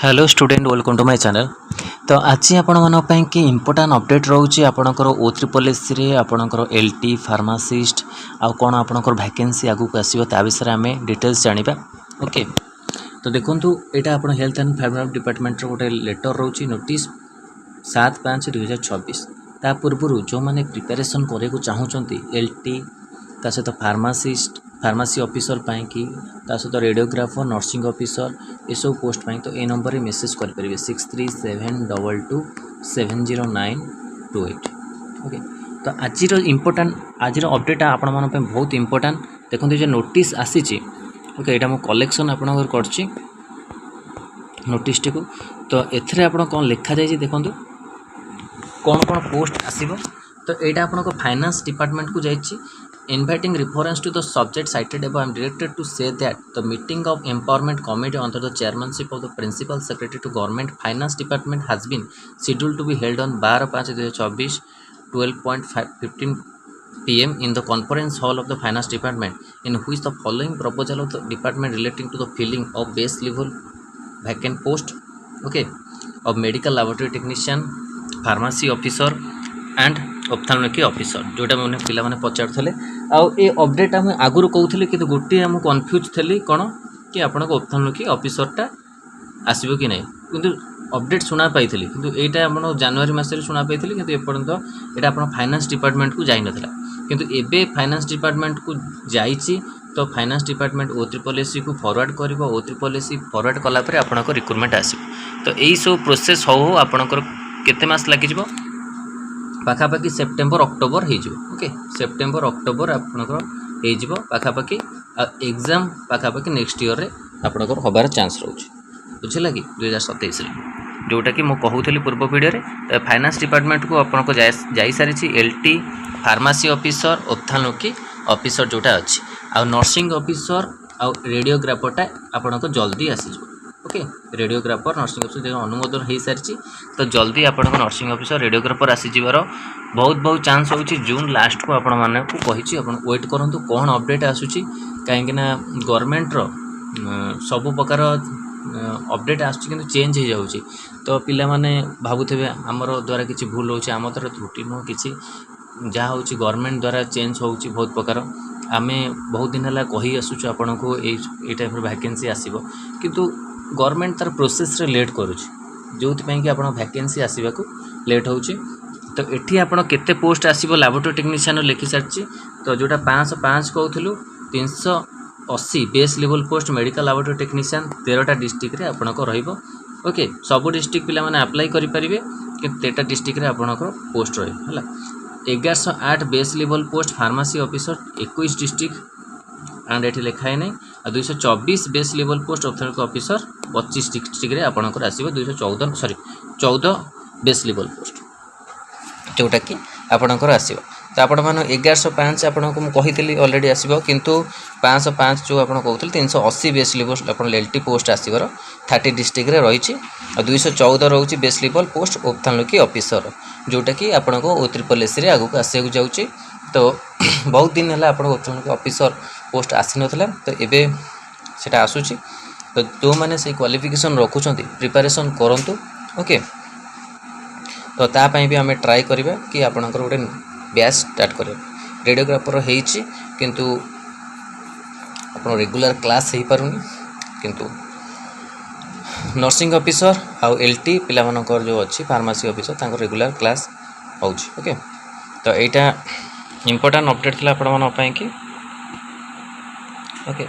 Hello student welcome to my channel. तो आज आपण मन कि इम्पोर्टाट अपडेट रोचे आपणकर O3 रे आपणकर LT फार्मासिस्ट आउ कौन आपणकर वैकेंसी आगु आसो ता विषय आम डिटेल्स जाना। ओके, तो देखूँ यहाँ आप हेल्थ एंड फैमिली डिपार्टमेंट गोटे लेटर रोचे नोटिस 7/5/2024 ता पूर्व जो मैंने प्रिपेरेसन करने को चाहूँगी LT ता सहित फार्मासी ऑफिसर पाई कि ता सहित रेडियोग्राफर नर्सिंग ऑफिसर ये सब पोस्ट पाई तो ए नंबर रे मेसेज करेंगे 6372270928। ओके, तो आज इम्पोर्टाट आज अपडेट आपण मन बहुत इम्पोर्टाट देखते जो नोटिस आसी। ओके, यहाँ मुझे कलेक्शन आप नोटिस टी को तो एथरे आप कौन लिखा जाए देखो कौन कौन पोस्ट आसीबो। तो यहाँ आपको फाइनेंस डिपार्टमेंट को जाइए inviting reference to the subject cited above, I am directed to say that the meeting of empowerment committee under the chairmanship of the principal secretary to government finance department has been scheduled to be held on 12/5/2024 12:15 PM in the conference hall of the finance department, in which the following proposal of the department relating to the filling of base level vacant post, okay, of medical laboratory technician, pharmacy officer and ophthalmology officer जोटा मैंने पिला माने पचारुले आउ ए update आम आगुरी कहूली कि गोटे आम confuse थी कौन कि आपण ऑप्थाल्मोलॉजी ऑफिसरटा आसो कि नहीं किंतु अपडेट शुणा पाई कि यहाँ जनवरी मसरे शुणा पाई कि एपर्तंत यहाँ आप फाइनेंस डिपार्टमेंट को जाई नथिला किंतु एबे फाइनेंस डिपार्टमेंट को जाइए। तो फाइनेंस डिपार्टमेंट O3 को फॉरवर्ड कर O3 फॉरवर्ड कलापर आपन रिक्रुटमेंट आसो। तो यही सब प्रोसेस हो आपणकर केते मास लगे पाखापाखि सेप्टेम्बर अक्टोबर हो। ओके, सेप्टेम्बर अक्टोबर आपंकर हो पाखापाखि एग्जाम पाखापाखि नेक्स्ट ईयर आपंकर हबार चांस रोचे बुझेगा कि 2027 जोटा कि मुझे कहूली पूर्व वीडियो फाइनेंस डिपार्टमेंट को आपको जाई सारी LT pharmacy officer ophthalmology officer जोटा अच्छी आ नर्सिंग ऑफिसर आ रेडियोग्राफरटा आपको जल्दी आसीज। ओके, रेडियोग्राफर नर्सिंग ऑफिसर अनुमोदन हो सारी तो जल्दी आप नर्सिंग ऑफिसर रेडियोग्राफर आसीजार बहुत बहुत चांस हो जून लास्ट को आपण माने को कही वेट करूँ कौन अपडेट आसूँ कहीं गवर्नमेंटर सब प्रकार अपडेट आसूँ चेंज हो जाऊँगी। तो पिला माने भावुथे आमर द्वारा किसी भूल हो आम द्वारा त्रुटि नुह कि जहाँ हूँ गवर्नमेंट द्वारा चेंज हो बहुत प्रकार आम बहुत दिन है कही आसूँ आपन को ये टाइप वैकेंसी आसो किंतु गवर्नमेंट तार प्रोसेस रे लेट करुच्ची जो कि आप वैकेंसी आसवा को लेट हो। तो ये आप केते पोस्ट आसो लैबोरेटरी टेक्नीशियन लिखी सारी तो जोटा 505 कहूँ 380 base level post medical laboratory technician 13टा डिस्ट्रिक्ट आपको रहिबो। ओके, सबू डिस्ट्रिक्ट पिला माने अप्लाई करेंगे कि 13टा डिस्ट्रिक्ट आपंकर पोस्ट रहा 1108 base level post pharmacy officer 21 district and ये लिखाए नहीं 224 base level post ophthalmology officer 25 district आपंकर आसो 14 बेस लेवल पोस्ट जोटा कि आपंकर आसो। तो आपण मैंने 1105 आपको मुझे ऑलरेडी आसो किंतु 505 जो आप कहते 380 बेस लेवल आप LT पोस्ट आसवर 30 डिस्ट्रिक्ट रही 214 रोचे base level post ophthalmology officer जोटा कि आपको O3 आगू आसू जाऊँगी। तो बहुत दिन है आप ऑप्थाल्मोलॉजी ऑफिसर पोस्ट आसी नाला तो ये से आसूँ। तो जो मैंने से क्वालिफिकेशन रखुंट प्रिपेरेसन करूँ। ओके, तो तापाई भी आम ट्राए करवा कि आपंकर गोटे बैच स्टार्ट कर रेडियोग्राफर होती किंतु आप रेगुलर क्लास हो पारुनी किंतु नर्सिंग ऑफिसर आउ LT पिला मानकर जो अच्छी फार्मासी ऑफिसर तांको रेगुलर क्लास हो। ओके, तो यहाँ इम्पोर्टाट अपडेट था आपण कि ओके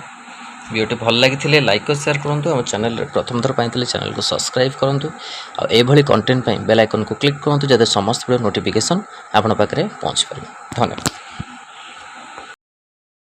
वीडियो भल लगी लाइक और शेयर करूँ आम चैनल प्रथम थर पाई चैनल को सब्सक्राइब करूँ आभली कंटेंट बेल आइकन को क्लिक करूँ जब समस्त वीडियो नोटिफिकेशन आपण पाखे पहुँच पारे। धन्यवाद।